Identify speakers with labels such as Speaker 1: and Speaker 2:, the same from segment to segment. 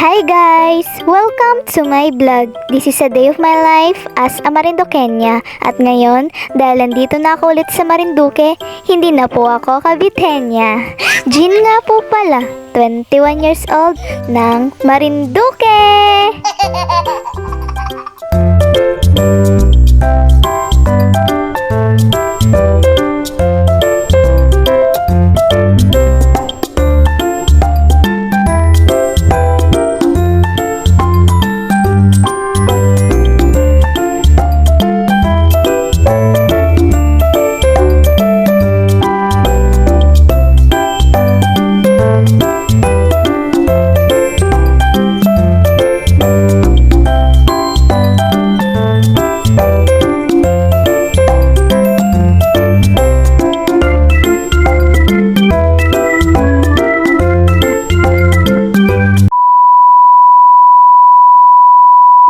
Speaker 1: Hi guys! Welcome to my vlog. This is a day of my life as a Marinduqueña. At ngayon, dahil nandito na ako ulit sa Marinduque, hindi na po ako Caviteña. Jean nga po pala, 21 years old ng Marinduque!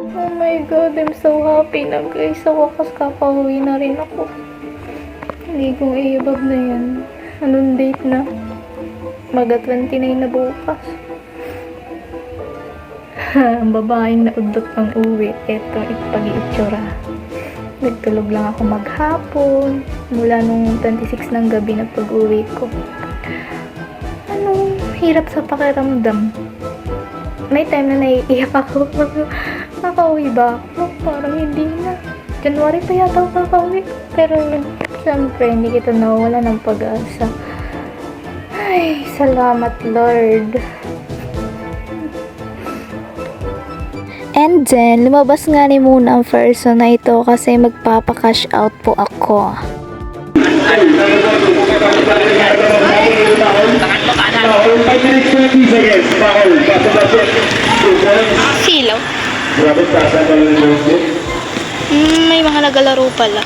Speaker 2: Oh my God, I'm so happy na guys. Sa wakas kakauwi na rin ako. Hindi kong i-ibab na yan. Anong date na? Maga 29 na bukas. Ang babaeng naudot ang uwi. Eto, pag-iitsura. Nagtulog lang ako maghapon. Mula nung 26 ng gabi na pag-uwi ko. Anong hirap sa pakiramdam? May time na naiiyak ako. Nakauwi ba ako? Parang hindi na. January pa yata ako nakauwi. Pero siyempre, hindi kita nawala ng pag-asa. Ay, salamat Lord.
Speaker 1: And then, lumabas nga ni muna ang person na ito kasi magpapa-cash out po ako.
Speaker 2: Silaw. May mga nagalaro pala.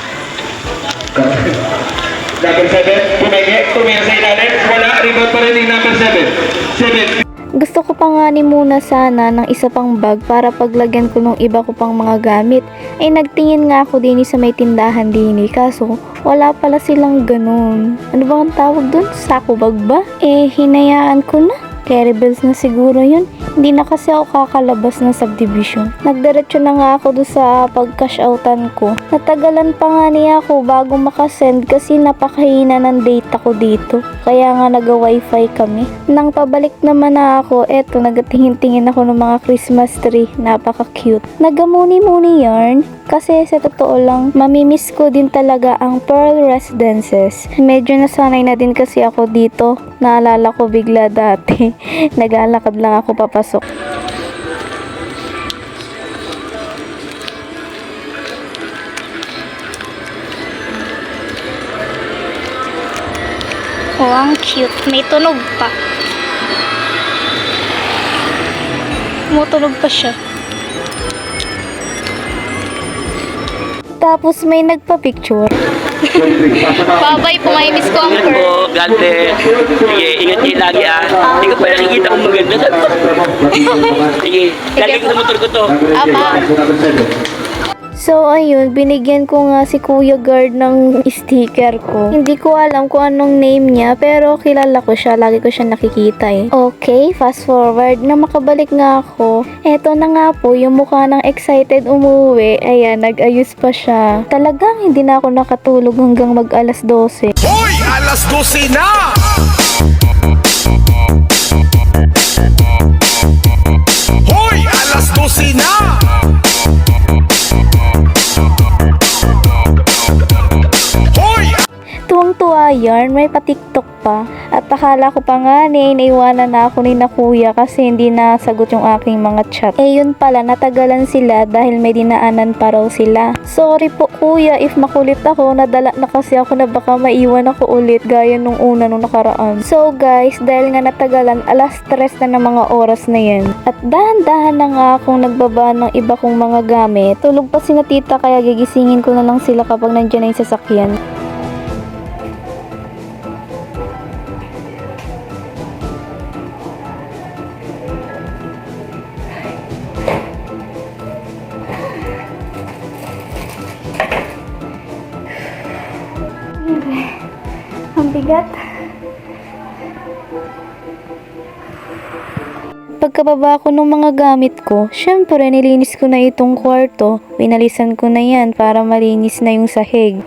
Speaker 3: Number 7, tumingin sa ilalim. Wala, rebound pa rin yung number 7. 7.
Speaker 1: Gusto ko pa nga ni muna sana ng isa pang bag para paglagyan ko ng iba ko pang mga gamit. Ay nagtingin nga ako din sa may tindahan din kaso wala pala silang ganun. Ano ba ang tawag dun? Sako bag ba? Hinayaan ko na. Carrybills na siguro yun. Hindi na kasi ako kakalabas ng subdivision. Nagdiretso na nga ako doon sa pag-cash outan ko. Natagalan pa nga niya ako bago makasend kasi napakahina ng data ko dito. Kaya nga nag-wifi kami. Nang pabalik naman na ako, eto nagatingin-tingin ako ng mga Christmas tree. Napaka-cute. Nagamuni-muni yarn. Kasi sa totoo lang, mamimiss ko din talaga ang Pearl Residences. Medyo nasanay na din kasi ako dito. Naalala ko bigla dati. Naglalakad lang ako papasok.
Speaker 2: Oh, ang cute. May tunog pa. Tumutunog pa siya.
Speaker 1: Tapos may nagpa-picture.
Speaker 2: Babay po, may miss ko ang
Speaker 4: Ingat po, God bless. Sige, ingat kayo lagi Hindi ko pa nakikita kung maganda. Sige, lagi ko sa motor ko to.
Speaker 2: Apa.
Speaker 1: So ayun, binigyan ko nga si Kuya Guard ng sticker ko. Hindi ko alam kung anong name niya pero kilala ko siya, lagi ko siya nakikita Okay, fast forward na makabalik nga ako. Eto na nga po, yung mukha ng excited umuwi. Ayan, nag-ayos pa siya. Talagang hindi na ako nakatulog hanggang mag alas 12.
Speaker 5: Hoy! Alas 12 na! Hoy! Alas 12 na!
Speaker 1: Tuwang-tuwa yarn, may pa-tiktok pa. At akala ko pa nga naiwanan na ako ni na kuya kasi hindi nasagot yung aking mga chat. Yun pala, natagalan sila dahil may dinaanan pa raw sila. Sorry po kuya if makulit ako, nadala na kasi ako na baka maiwan ako ulit gaya nung una nung nakaraan. So guys, dahil nga natagalan, alas 3 na ng mga oras na yan. At dahan-dahan na nga akong nagbaba ng iba kong mga gamit. Tulog pa si na tita kaya gigisingin ko na lang sila kapag nandiyan na yung sasakyan. Ang bigat. pagkababa ko ng mga gamit ko, syempre nilinis ko na itong kwarto. Pinalisan ko na yan para malinis na yung sahig.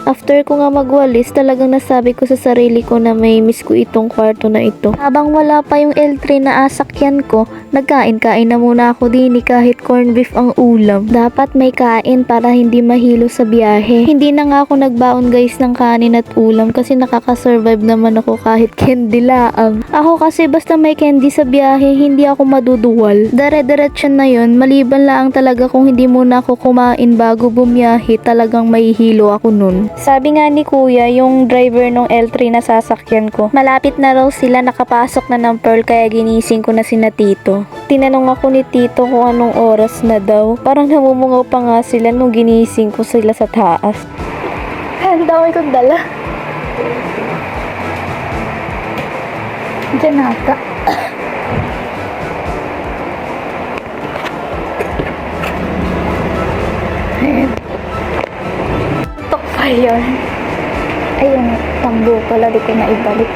Speaker 1: After ko nga magwalis, talagang nasabi ko sa sarili ko na may miss ko itong kwarto na ito. Habang wala pa yung L3 na asakyan ko, nagkain-kain na muna ako din kahit corned beef ang ulam. Dapat may kain para hindi mahilo sa biyahe. Hindi na nga ako nagbaon guys ng kanin at ulam kasi nakakasurvive naman ako kahit candy laang. Ako kasi basta may candy sa biyahe, hindi ako maduduwal. Dire-diretso na yun, maliban lang talaga kung hindi muna ako kumain bago bumiyahe, talagang mahihilo ako nun. Sabi nga ni kuya, yung driver ng L3 na sasakyan ko, malapit na raw sila, nakapasok na ng Pearl kaya ginising ko na sina Tito. Tinanong ako ni Tito kung anong oras na daw. Parang namumungaw pa nga sila nung ginising ko sila sa taas.
Speaker 2: Ang dami kong dala. Diyan nata. Ayan. Tok pa yun. Ayun, tambo pala, di ko na ibalik.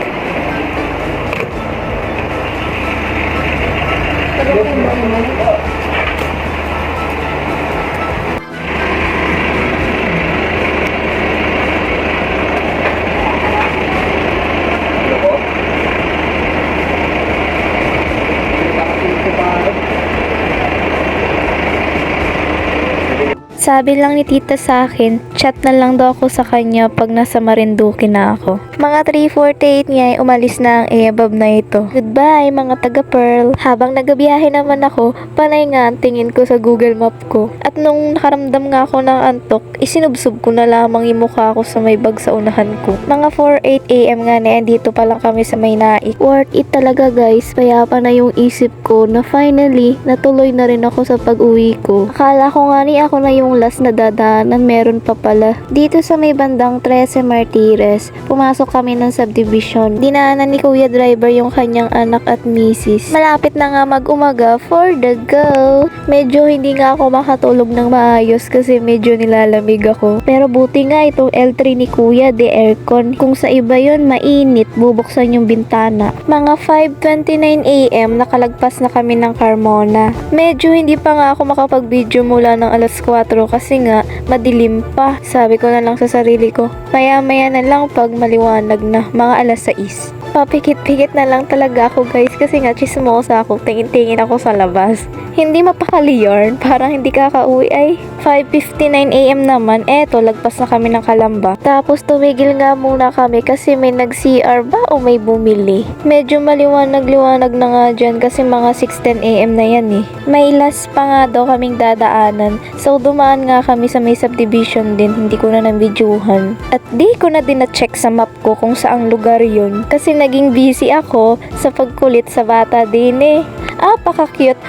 Speaker 1: Sabi lang ni tita sa akin, chat na lang daw ako sa kanya pag nasa Marinduque na ako. Mga 3:48 nga ay umalis na ang Eabab na ito. Goodbye mga taga Pearl. Habang nagabiyahe naman ako, panay nga ang tingin ko sa Google Map ko. At nung nakaramdam nga ako ng antok, isinubsob ko na lamang yung mukha ko sa may bag sa unahan ko. Mga 4:08 AM nga na dito pa lang kami sa may naik. Worth it talaga guys, payapa na yung isip ko na finally natuloy na rin ako sa pag-uwi ko. Akala ko nga ni ako na yung last na dadaanan, meron pa pala. Dito sa may bandang 13 Martires, pumasok kami ng subdivision. Dinaanan ni kuya driver yung kanyang anak at misis. Malapit na nga mag-umaga for the go. Medyo hindi nga ako makatulog ng maayos kasi medyo nilalamig ako. Pero buti nga itong L3 ni kuya, de aircon. Kung sa iba yun, mainit, bubuksan yung bintana. Mga 5:29 AM, nakalagpas na kami ng Carmona. Medyo hindi pa nga ako makapag-video mula ng alas 4 kasi nga madilim pa. Sabi ko na lang sa sarili ko, maya-maya na lang pag maliwanag na, mga alas 6. Papikit-pikit na lang talaga ako guys kasi nga chismosa ako, tingin-tingin ako sa labas. Hindi mapakali yarn, parang hindi kakauwi ay 5:59 AM naman, eto lagpas na kami ng Kalamba. Tapos tumigil nga muna kami kasi may nag-CR ba o may bumili. Medyo maliwanag-liwanag na nga dyan kasi mga 6:10 AM na yan eh. May last pa nga daw kaming dadaanan, so dumaan nga kami sa may subdivision din, hindi ko na nang-videohan. At di ko na din na-check sa map ko kung saang lugar yun kasi naging busy ako sa pagkulit sa bata din eh. Paka-cute.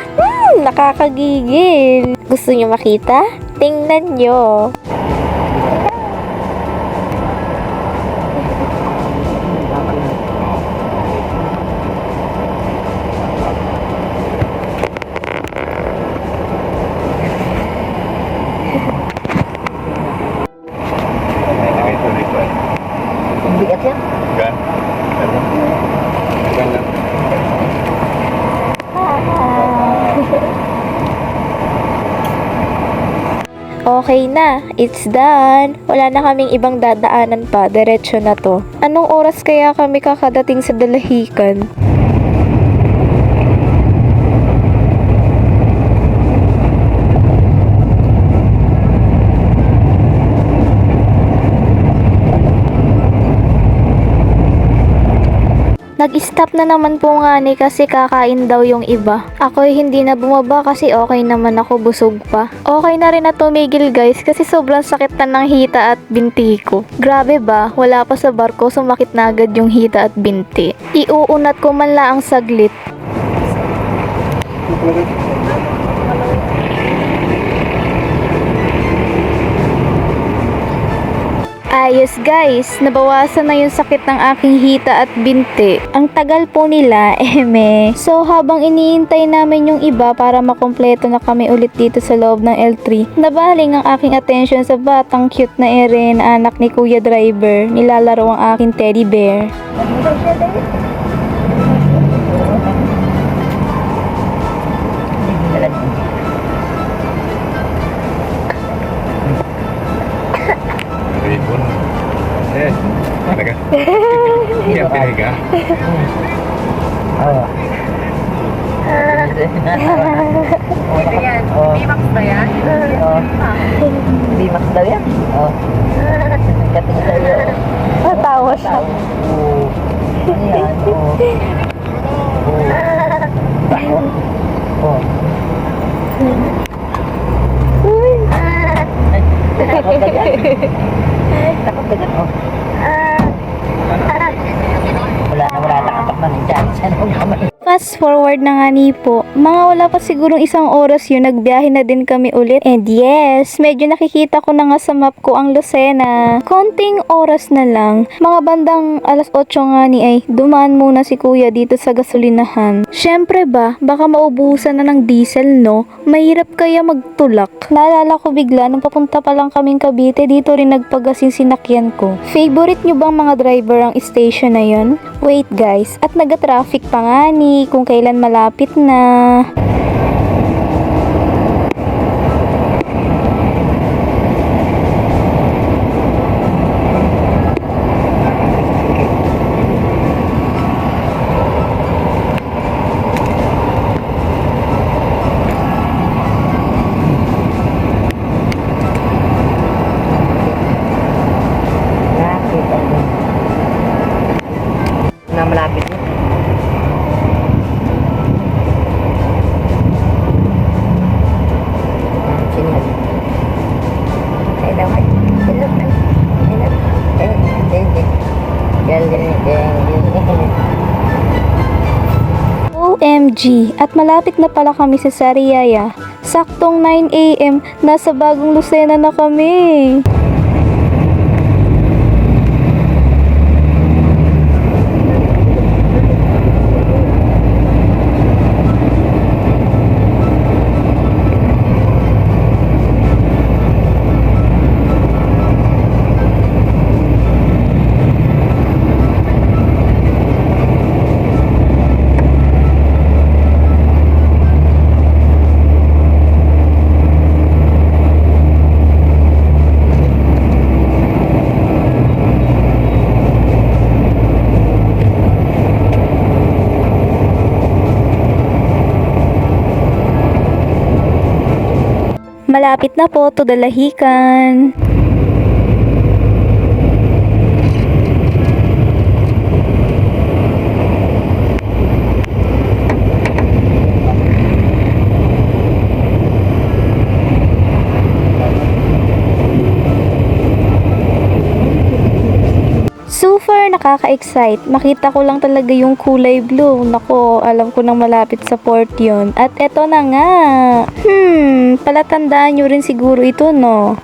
Speaker 1: Nakakagigil. Gusto nyo makita? Tingnan nyo. Okay na, it's done. Wala na kaming ibang dadaanan pa, diretso na to. Anong oras kaya kami kakadating sa Dalahican? Nag-stop na naman po nga ni kasi kakain daw yung iba. Ako'y hindi na bumaba kasi okay naman ako, busog pa. Okay na rin na tumigil guys kasi sobrang sakit na ng hita at binti ko. Grabe ba, wala pa sa barko, sumakit na agad yung hita at binti. Iuunat ko man lang ang saglit. Ayos guys, nabawasan na yung sakit ng aking hita at binti. Ang tagal po nila, eme. So habang iniintay namin yung iba para makompleto na kami ulit dito sa loob ng L3, nabaling ang aking attention sa batang cute na Eren, anak ni Kuya Driver. Nilalaro ang aking teddy bear.
Speaker 5: Talaga? Hindi ang pinahiga?
Speaker 6: Bimax ba yan? Bimax daw yan? Oo. Kating sa'yo.
Speaker 1: Natawa siya.
Speaker 6: Oo. Ano yan? Oo. Oo. Oo. Takot ka dyan. Takot ka dyan. Oh. Wala nakatakot na dyan. Saan ang kamay?
Speaker 1: Fast forward na nga ni po, mga wala pa sigurong isang oras yun, nagbiyahe na din kami ulit. And yes, medyo nakikita ko na nga sa map ko ang Lucena. Konting oras na lang, mga bandang alas 8 nga ni ay dumaan muna si kuya dito sa gasolinahan. Syempre ba, baka maubusan na ng diesel no? Mahirap kaya magtulak. Naalala ko bigla nung papunta pa lang kaming Cavite, dito rin nagpagasin sinakyan ko. Favorite nyo bang mga driver ang station na yon? Wait guys, at naga-traffic pa nga ni kung kailan malapit na.
Speaker 6: Na malapit na. Sino yan? Ay, daw ay. Hello, ay. Hello.
Speaker 1: OMG! At malapit na pala kami sa Sariaya. Saktong 9 AM, nasa bagong Lucena na kami. Malapit na po to Dalahican. So far, nakaka-excite. Makita ko lang talaga yung kulay blue. Nako, alam ko nang malapit sa port yun. At eto na nga. Palatandaan nyo rin siguro ito, no?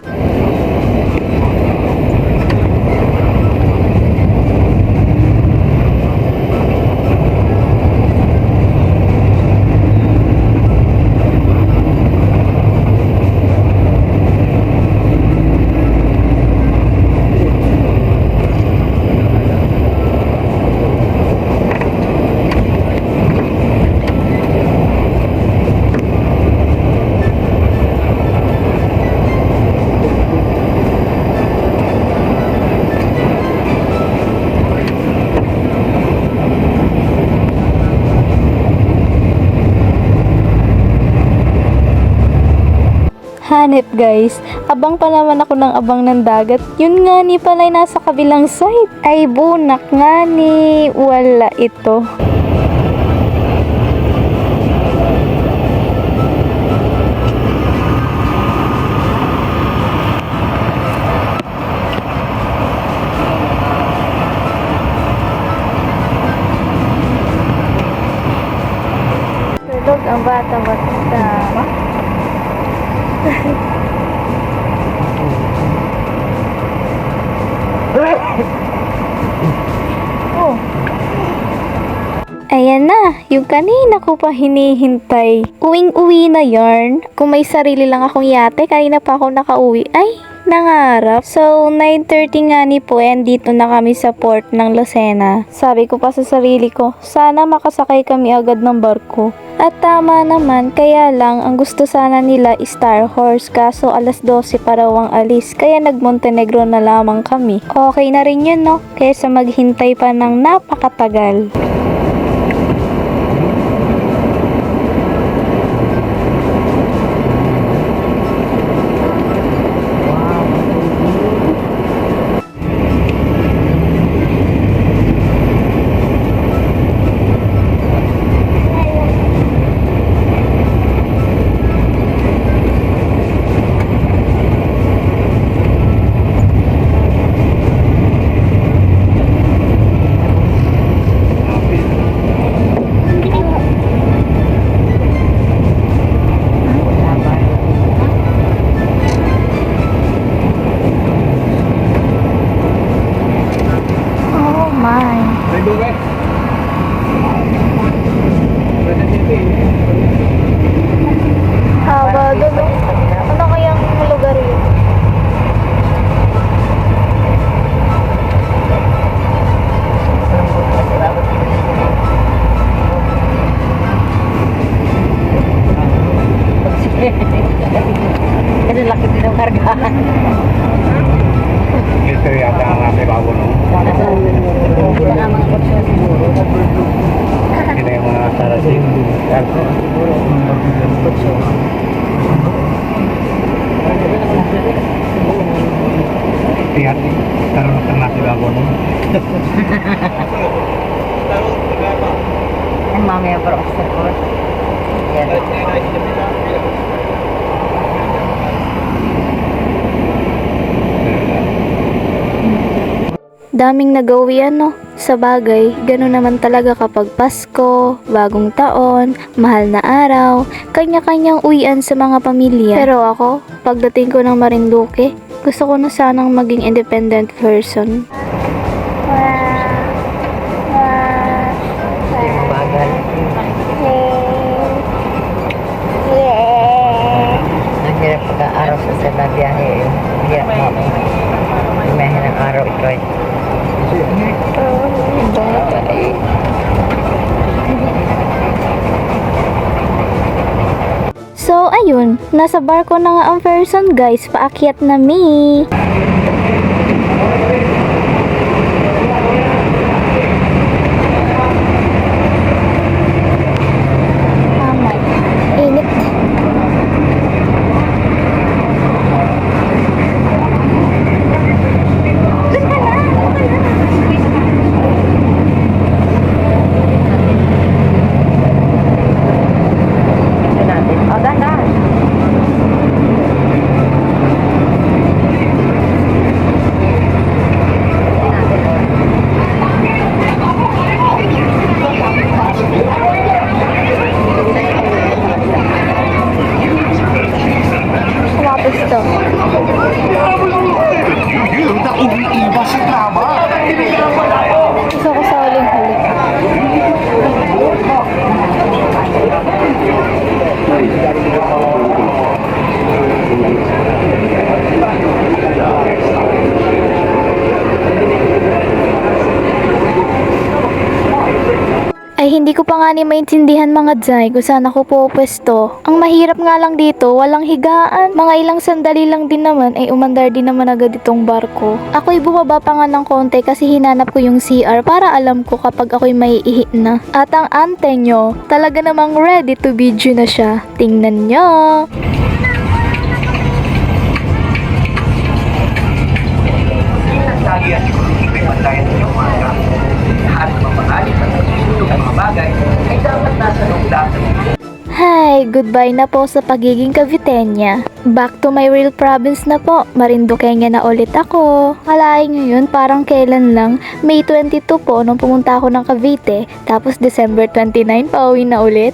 Speaker 1: Hanep guys, abang pa naman ako ng abang ng dagat. Yun nga ni pala ay nasa kabilang side. Ay bunak nga ni, wala ito. Tulog ang bata-bata. Kanina ko pa hinihintay. Uwing-uwi na yarn. Kung may sarili lang akong yate, kanina pa ako nakauwi. Ay, nangarap. So, 9:30 nga ni po, and dito na kami sa port ng Lucena. Sabi ko pa sa sarili ko, sana makasakay kami agad ng barko. At tama naman, kaya lang ang gusto sana nila is Star Horse, kaso alas 12 pa raw ang alis, kaya nag-Montenegro na lamang kami. Okay na rin yun, no? Kaysa maghintay pa ng napakatagal.
Speaker 2: Oh my.
Speaker 5: May buhay.
Speaker 2: Haba doon. Ano kayang lugar yun?
Speaker 6: Kasi laki din ang kargahan.
Speaker 5: Ito yata ang may bago, no?
Speaker 6: Wala mga kotse siguro.
Speaker 5: Kita yung mga sarasin. Tiyak, tarunok ng nasi bago, no?
Speaker 6: Ang mamaya para sa kotse. Yan.
Speaker 1: Daming nagawian, no? Sa bagay, gano'n naman talaga kapag Pasko, bagong taon, mahal na araw, kanya-kanyang uwian sa mga pamilya. Pero ako, pagdating ko ng Marinduque, gusto ko na sanang maging independent person.
Speaker 6: Bagal. Naghirap pagka-araw sa sana biyahe. Biyak mo. Imahe ng araw ito ay.
Speaker 1: So, ayun, nasa barko na nga ang person, guys. Paakyat na me. Tama. Init.
Speaker 6: O, dahan.
Speaker 1: Kumapos to. Gusto ko sa huling-huli. Ay, hindi ko pa nga ni maintindihan mga dzay kung saan ako pupwesto. Ang mahirap nga lang dito, walang higaan. Mga ilang sandali lang din naman, ay umandar din naman agad itong barko. Ako'y bumaba pa nga ng konti kasi hinanap ko yung CR para alam ko kapag ako'y maiihi na. At ang ante nyo, talaga namang ready to video na siya. Tingnan nyo! Hi, goodbye na po sa pagiging Caviteña. Back to my real province na po. Marinduqueña na ulit ako. Alain nyo yun, parang kailan lang. May 22 po nung pumunta ako ng Cavite. Tapos December 29 pauwi na ulit.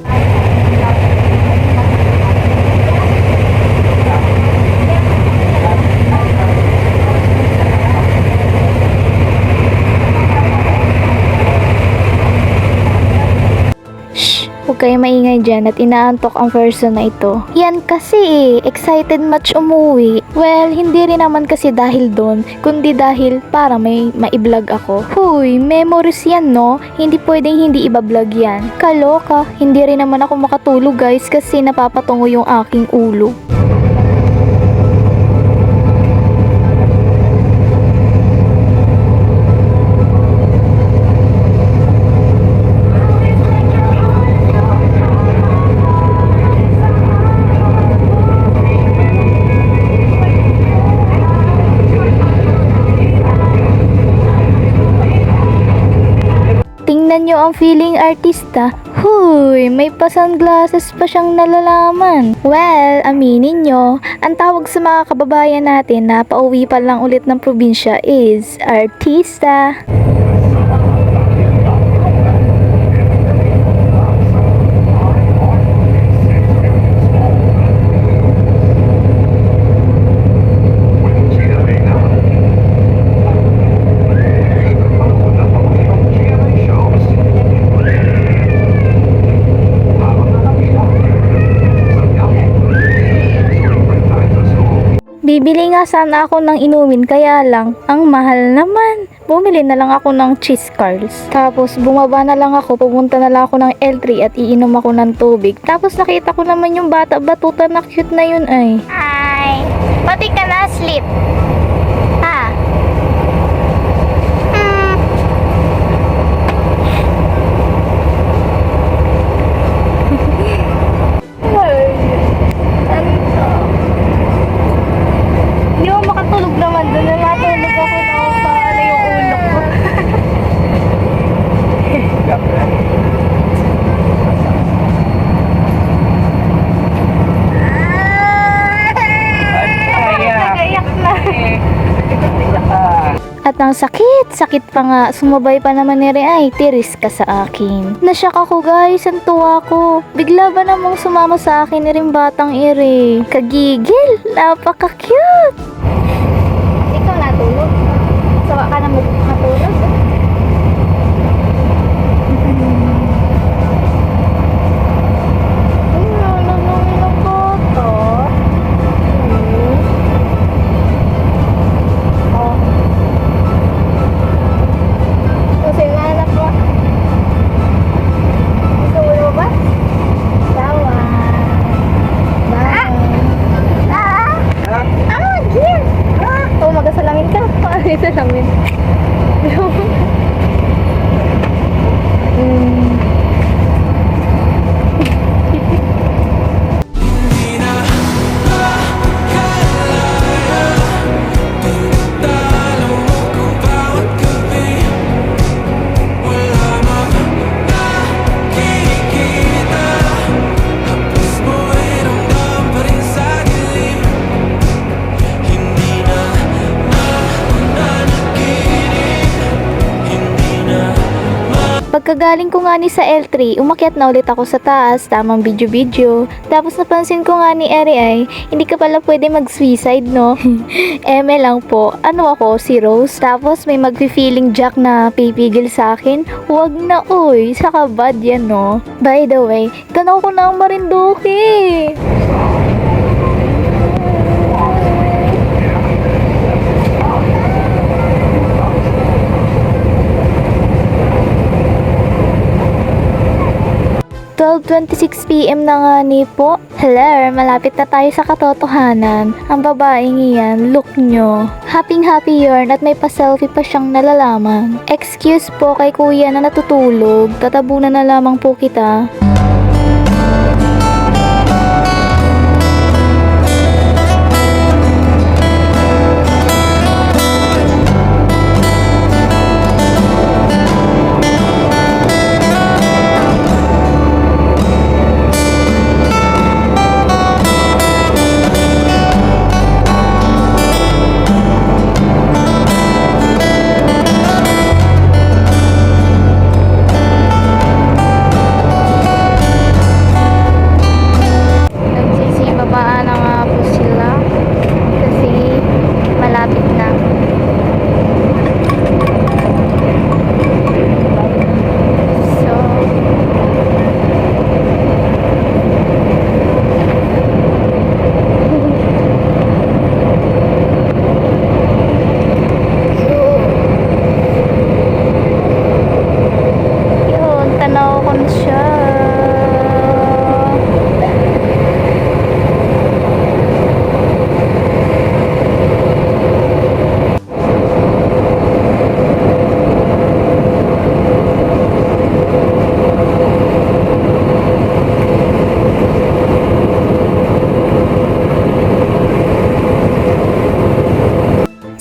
Speaker 1: Shh! kayo maingay dyan at inaantok ang person na ito. Yan kasi excited much umuwi. Well, hindi rin naman kasi dahil doon, kundi dahil para may maiblog ako. Huy, memories yan no? Hindi pwedeng hindi ibablog yan. Kaloka, hindi rin naman ako makatulog guys kasi napapatungo yung aking ulo. Tingnan nyo ang feeling artista. Huy, may pa-sunglasses pa siyang nalalaman. Well, aminin nyo, ang tawag sa mga kababayan natin na pauwi pa lang ulit ng probinsya is artista. Bibili nga sana ako ng inumin kaya lang, ang mahal naman. Bumili na lang ako ng cheese curls. Tapos bumaba na lang ako, pupunta na lang ako ng L3 at iinom ako ng tubig. Tapos nakita ko naman yung bata batuta na cute na yun ay.
Speaker 2: Ay, pati ka na, sleep. Ha?
Speaker 1: Hindi mo makatulog naman doon. Natulog ako na paano yung ulo ko.
Speaker 2: Nagaiyak na.
Speaker 1: At ang sakit pa nga, sumabay pa naman ni Ray, tiris ka sa akin. Nasyak ako guys, ang tuwa ko. Bigla ba namang sumama sa akin ni rin batang ere? Kagigil, napaka-cute!
Speaker 2: Ikaw natulog. Sawa ka na matulog.
Speaker 1: Kasi anak mo. Gusto mo ba? Tawa. Gil! Oh, magasalamin ka. Paano yung salamin? Pagkagaling ko nga ni sa L3, umakyat na ulit ako sa taas, tamang video-video. Tapos napansin ko nga ni Eri ay, hindi ka pala pwede mag-suicide, no? Eme lang po. Ano ako, si Rose? Tapos may mag-feeling Jack na pipigil sa akin? Huwag na, oy. Saka bad yan, no? By the way, tanaw ko na ang Marinduque. 12:26 PM na nga ni po. Hello, malapit na tayo sa katotohanan. Ang babaeng iyan, look nyo. Happy yarn at may pa-selfie pa siyang nalalaman. Excuse po kay kuya na natutulog. Tatabunan na lamang po kita.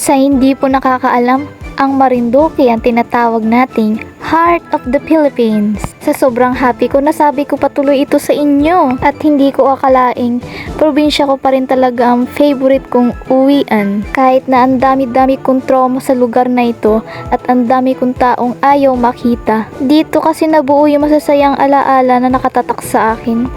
Speaker 1: Sa hindi po nakakaalam, ang Marinduque ang tinatawag nating Heart of the Philippines. Sa sobrang happy ko, nasabi ko patuloy ito sa inyo at hindi ko akalaing probinsya ko pa rin talaga ang favorite kong uwian. Kahit na ang dami-dami kong trauma sa lugar na ito at ang dami kong taong ayaw makita. Dito kasi nabuo yung masasayang alaala na nakatatak sa akin.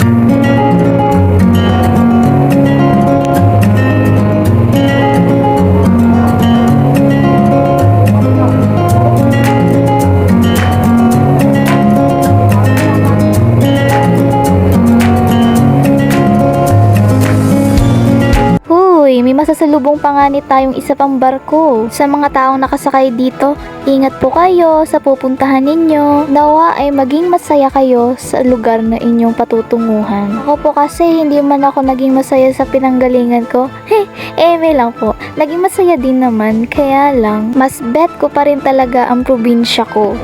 Speaker 1: May masasalubong pa nga ni tayong isa pang barko. Sa mga taong nakasakay dito, ingat po kayo sa pupuntahan ninyo. Nawa ay maging masaya kayo sa lugar na inyong patutunguhan. Ako po kasi hindi man ako naging masaya sa pinanggalingan ko. Eme lang po. Naging masaya din naman, kaya lang, mas bet ko pa rin talaga ang probinsya ko.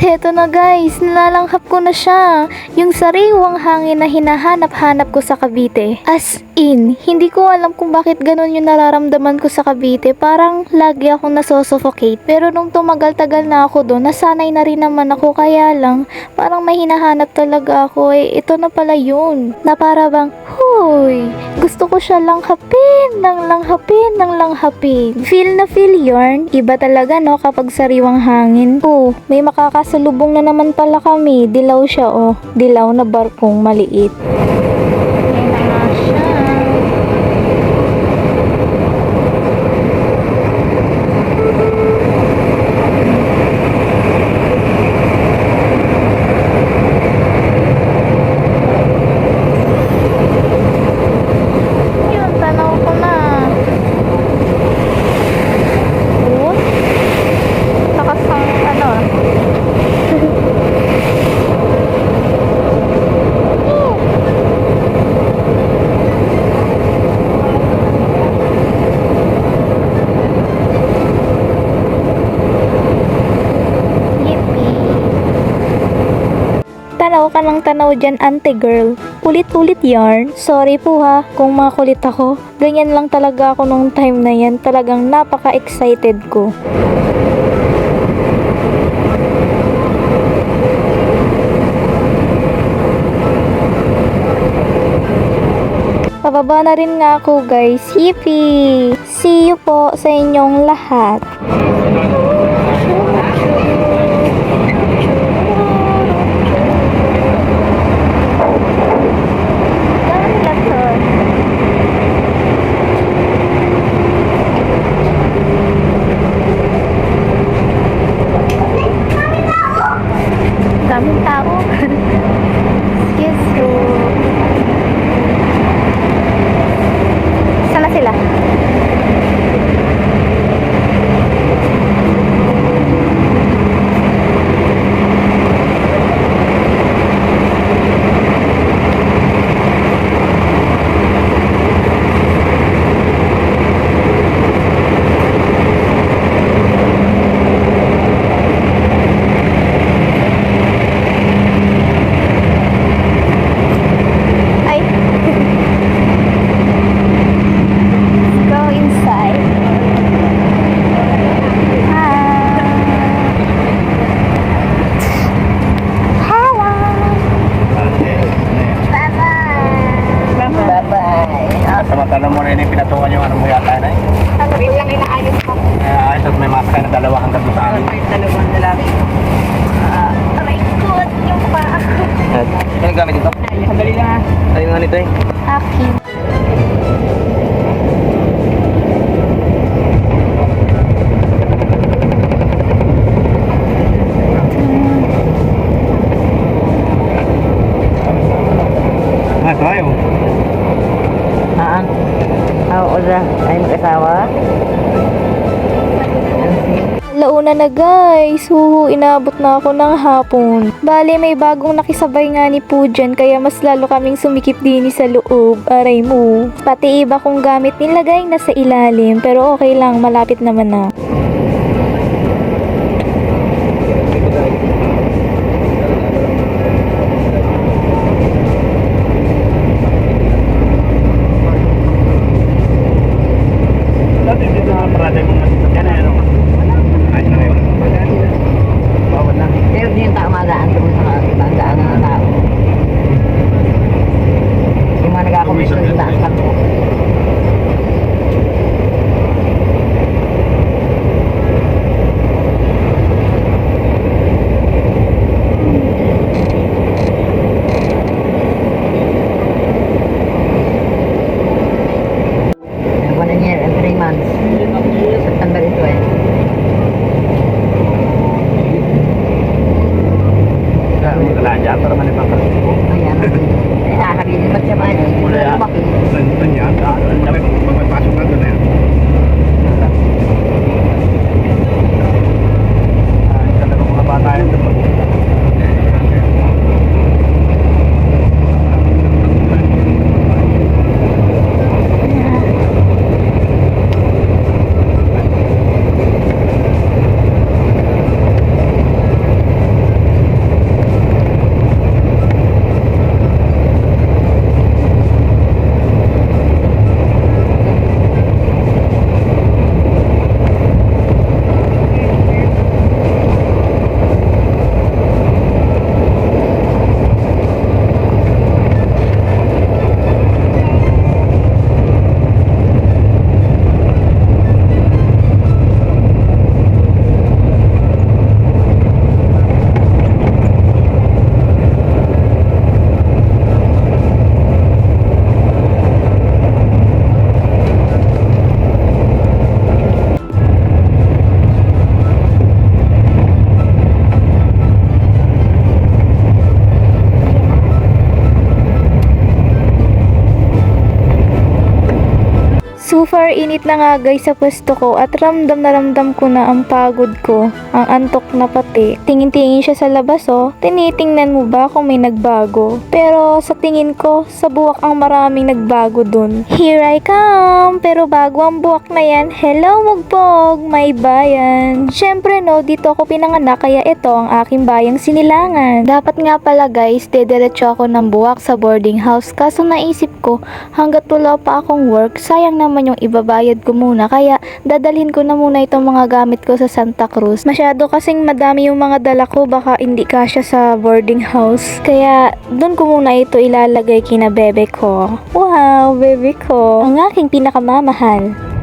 Speaker 1: Heto na guys, nalalanghap ko na siya. Yung sariwang hangin na hinahanap-hanap ko sa Cavite. As in, hindi ko alam kung bakit ganun yung nararamdaman ko sa Cavite. Parang lagi akong nasosuffocate. Pero nung tumagal-tagal na ako doon, nasanay na rin naman ako. Kaya lang, parang may hinahanap talaga ako. Ito na pala yun. Na para bang, huy, gusto ko siya langhapin, langhapin. Feel na feel yarn. Iba talaga no kapag sariwang hangin. Oh, may makakasalubong na naman pala kami. Dilaw siya oh. Dilaw na barkong maliit. Tanaw ka ng tanaw dyan, ante girl. Ulit-ulit yarn. Sorry po ha, kung makulit ako. Ganyan lang talaga ako nung time na yan. Talagang napaka-excited ko. Pababa na rin nga ako guys. Yippee! See you po sa inyong lahat. Daming tao. Excuse you. Sana sila?
Speaker 5: Samantala mo rin yung pinatungan yung ano mo yata na eh.
Speaker 2: Ano rin lang inaayos ko.
Speaker 5: Ayos at may masakay na dalawa hanggang doon sa amin.
Speaker 2: Dalawang lalaki. Aray ko, yung paa.
Speaker 4: Ano gamit dito?
Speaker 5: Sandali lang ha.
Speaker 4: Ano nga nito eh?
Speaker 1: Akin.
Speaker 5: Tayo.
Speaker 6: Udah, ay mag-asawa.
Speaker 1: Launa na guys, inabot na ako ng hapon. Bale may bagong nakisabay nga ni Pujan kaya mas lalo kaming sumikip din sa loob. Aray mo. Pati iba kong gamit nilagay na sa ilalim pero okay lang, malapit naman na. mainit na nga guys sa pwesto ko at ramdam na ramdam ko na ang pagod ko, ang antok na pati. Tingin-tingin siya sa labas oh, tinitingnan mo ba kung may nagbago? Pero sa tingin ko, sa buwak ang maraming nagbago dun. Here I come! Pero bago ang buwak na yan, hello Mugbog, may bayan. Syempre no, dito ako pinanganak kaya ito ang aking bayang Sinilangan. Dapat nga pala guys, dediretso ako ng buwak sa boarding house kaso naisip ko, hanggat wala pa akong work, sayang naman yung ibabayad ko muna kaya dadalhin ko na muna itong mga gamit ko sa Santa Cruz. Masyado kasing madami yung mga dala ko, baka hindi kasya sa boarding house. Kaya doon ko muna ito ilalagay kina bebe ko. Wow, bebe ko. Ang aking pinakamamahal.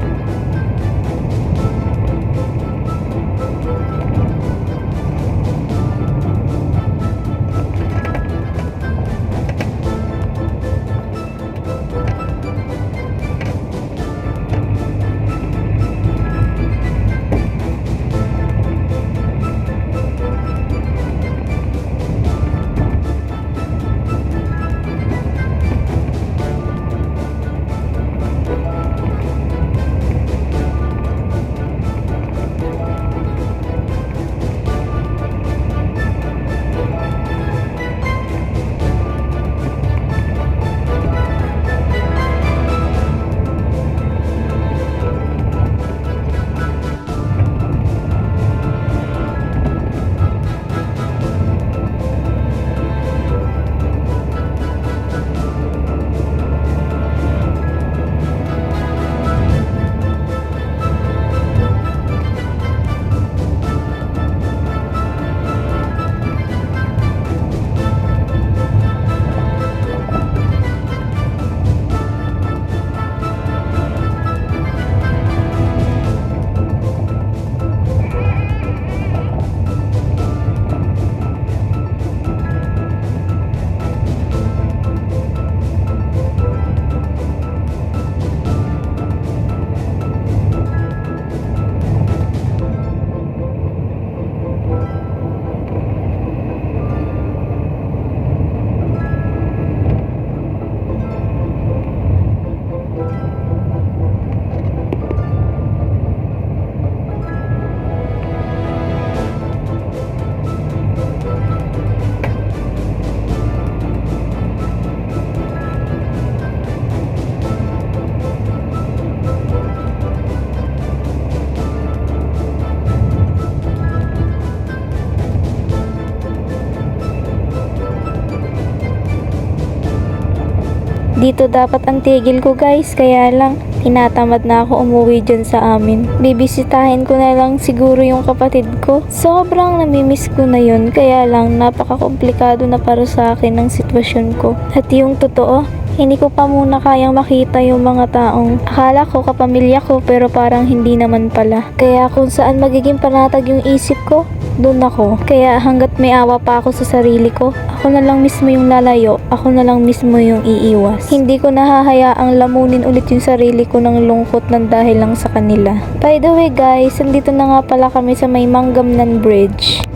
Speaker 1: Dito dapat ang tigil ko guys, kaya lang tinatamad na ako umuwi dyan sa amin. Bibisitahin ko na lang siguro yung kapatid ko. Sobrang namimiss ko na yun, kaya lang napaka-komplikado na para sa akin ang sitwasyon ko. At yung totoo, hindi ko pa muna kayang makita yung mga taong akala ko kapamilya ko pero parang hindi naman pala. Kaya kung saan magiging panatag yung isip ko, doon ako. Kaya hanggat may awa pa ako sa sarili ko, ako na lang mismo yung lalayo, ako na lang mismo yung iiwas. Hindi ko nahahayaang lamunin ulit yung sarili ko ng lungkot ng dahil lang sa kanila. By the way guys, andito na nga pala kami sa may Manggamnan Bridge.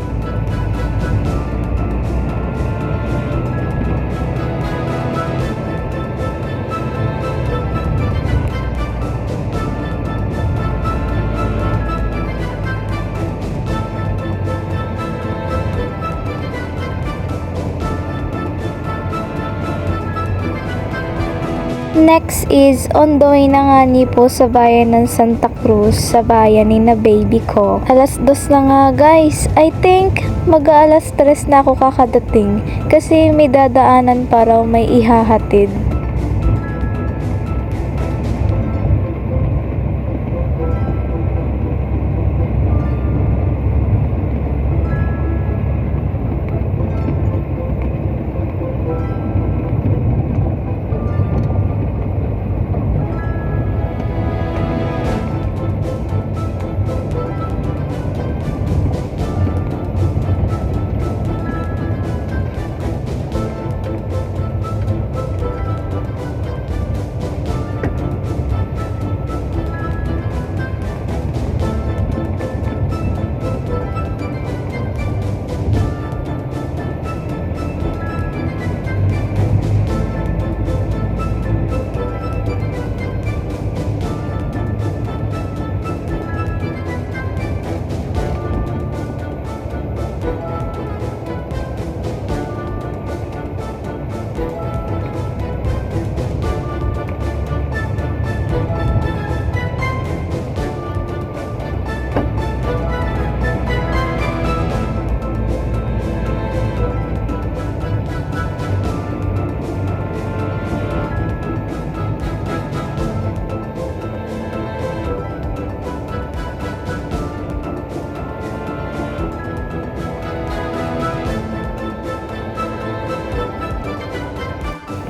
Speaker 1: Next is, on the way na nga ni po sa bayan ng Santa Cruz, sa bayan ni na baby ko. Alas 2 na nga guys. I think mag-aalas 3 na ako kakadating kasi may dadaanan para may ihahatid.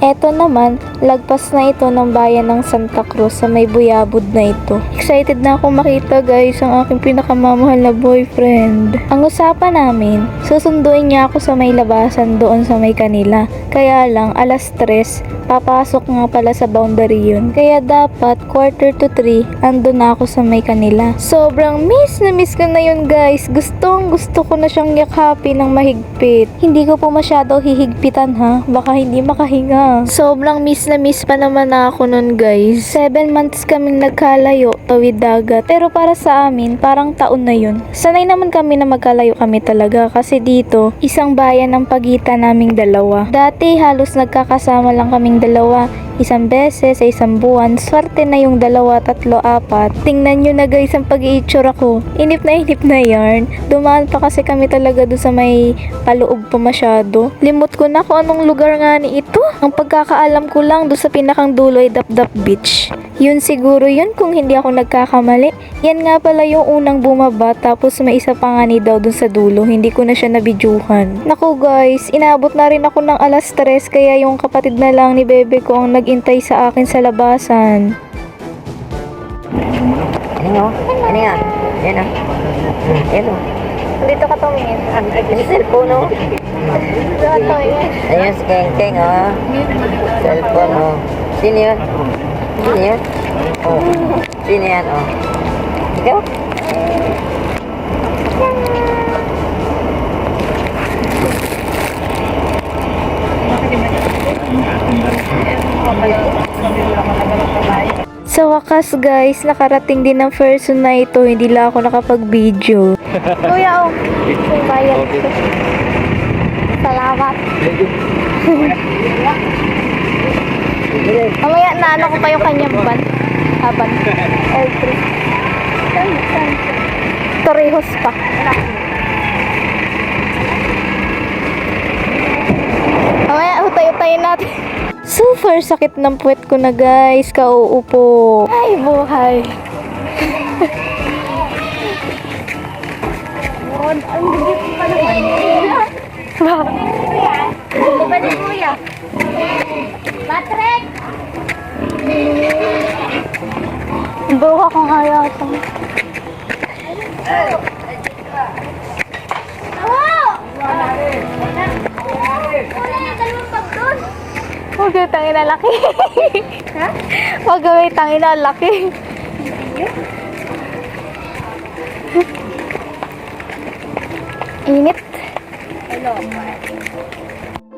Speaker 1: Eto naman, lagpas na ito ng bayan ng Santa Cruz sa may buyabod na ito. Excited na ako makita guys ang aking pinakamamahal na boyfriend. Ang usapan namin, susunduin niya ako sa may labasan doon sa may kanila. Kaya lang, alas 3, papasok nga pala sa boundary yun. Kaya dapat 2:45, andun na ako sa may kanila. Sobrang miss na miss ko na yun guys. Gusto ko na siyang yakapin ng mahigpit. Hindi ko po masyado hihigpitan ha, baka hindi makahinga. Sobrang miss na miss pa naman na ako nun guys. 7 months kaming nagkalayo, tawid dagat. Pero para sa amin, parang taon na yun. Sanay naman kami na magkalayo kami talaga kasi dito, isang bayan ang pagitan naming dalawa. Dati halos nagkakasama lang kaming dalawa. Isang beses sa isang buwan, swerte na yung 2, 3, 4. Tingnan nyo na guys ang pag-iitsura ko. Inip na yarn. Dumaan pa kasi kami talaga doon sa may paloob pa masyado. Limot ko na kung anong lugar nga ni ito. Ang pagkakaalam ko lang doon sa pinakang dulo ay Dapdap Beach. Yun siguro yun kung hindi ako nagkakamali. Yan nga pala yung unang bumaba tapos may isa pa nga ni daw doon sa dulo. Hindi ko na siya nabidyuhan. Naku guys, inabot na rin ako ng alas 3 kaya yung kapatid na lang ni bebe ko ang nag-intay sa akin sa labasan.
Speaker 6: Ano? Ano nga? Yan ah. Yan o.
Speaker 2: Dito ka tumingin.
Speaker 6: Yung cellphone o. Ayun si Keng o. Cellphone o. Sino yun? Sino yun? Oh. Sino yan o? Ikaw?
Speaker 1: Sa wakas guys, nakarating din ang person na ito. Hindi lang ako nakapag-video.
Speaker 2: Kuya, oh. May bayad. Salamat. Mamaya na ano ko pa yung kanyang ban. Aban. L3. Saan? Torrijos pa. Mamaya, utay-utayin natin.
Speaker 1: Super sakit ng puwet ko na guys. Kauupo.
Speaker 2: Ay, buhay. Ang bigit pa naman. Diba ni Kuya? Patrick!
Speaker 1: Buka ko nga yata.
Speaker 2: Huwag yung tangin na laki. Ha? Huwag yung tangin na laki. Init.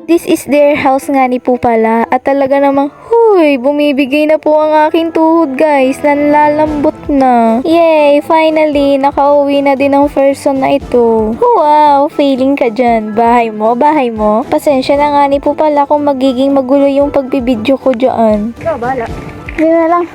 Speaker 1: This is their house nga ni po pala. At talaga namang, huy, bumibigay na po ang aking tuhod guys. Nanlalambot na. Yay! Finally, nakauwi na din ang person na ito. Wow! Feeling ka dyan. Bahay mo? Bahay mo? Pasensya na nga ni po pala kung magiging magulo yung pagbibidyo ko dyan.
Speaker 2: Ikaw, bahala.
Speaker 1: Hindi na lang.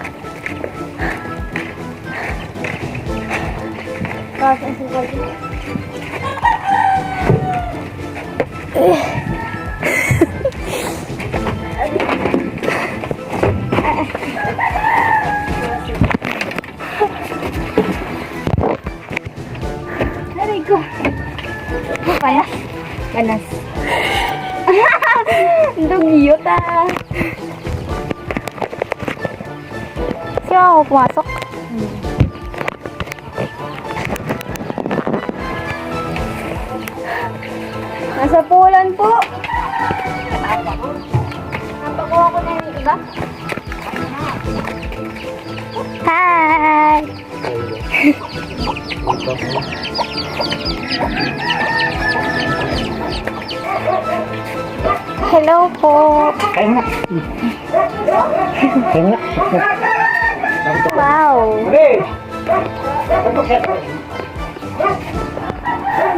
Speaker 2: Aray ko. Panas. Panas. Dugyot ah. Sino ako pumasok? Nasa pulan po. Napakuha ko na yung iba. Hi!
Speaker 1: Hello po.
Speaker 5: Kaya nga. Kaya nga.
Speaker 1: Wow.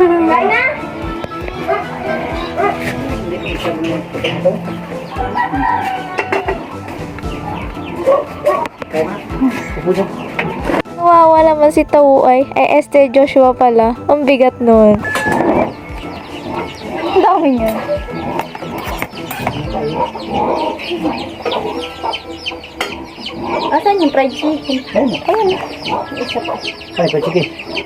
Speaker 2: Kain na!
Speaker 1: Wawa naman si Tauay. Ay, Esther Joshua pala. Ang bigat nun.
Speaker 2: Ang dami niya. Asan yung fried chicken? Ayun. Isa pa.
Speaker 5: Ay, sige.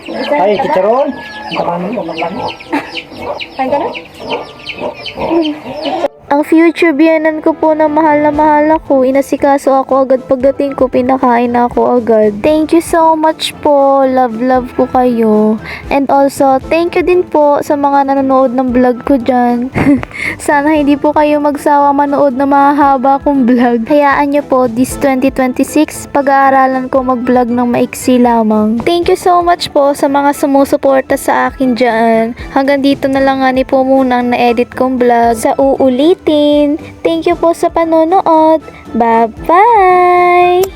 Speaker 2: Isa
Speaker 5: Ay,
Speaker 2: pa.
Speaker 5: chicharon. Ang kapano mo, kapano.
Speaker 2: Kain ka na?
Speaker 1: Ang future biyanan ko po na mahal ako, inasikaso ako agad pagdating ko, pinakain na ako agad. Thank you so much po, love ko kayo. And also, thank you din po sa mga nanonood ng vlog ko dyan. Sana hindi po kayo magsawa manood na mahahaba kong vlog. Hayaan nyo po, this 2026, pag-aaralan ko mag-vlog ng maiksi lamang. Thank you so much po sa mga sumusuporta sa akin dyan. Hanggang dito na lang nga ni po muna ang na-edit kong vlog. Sa uulitin, thank you po sa panonood. Bye-bye!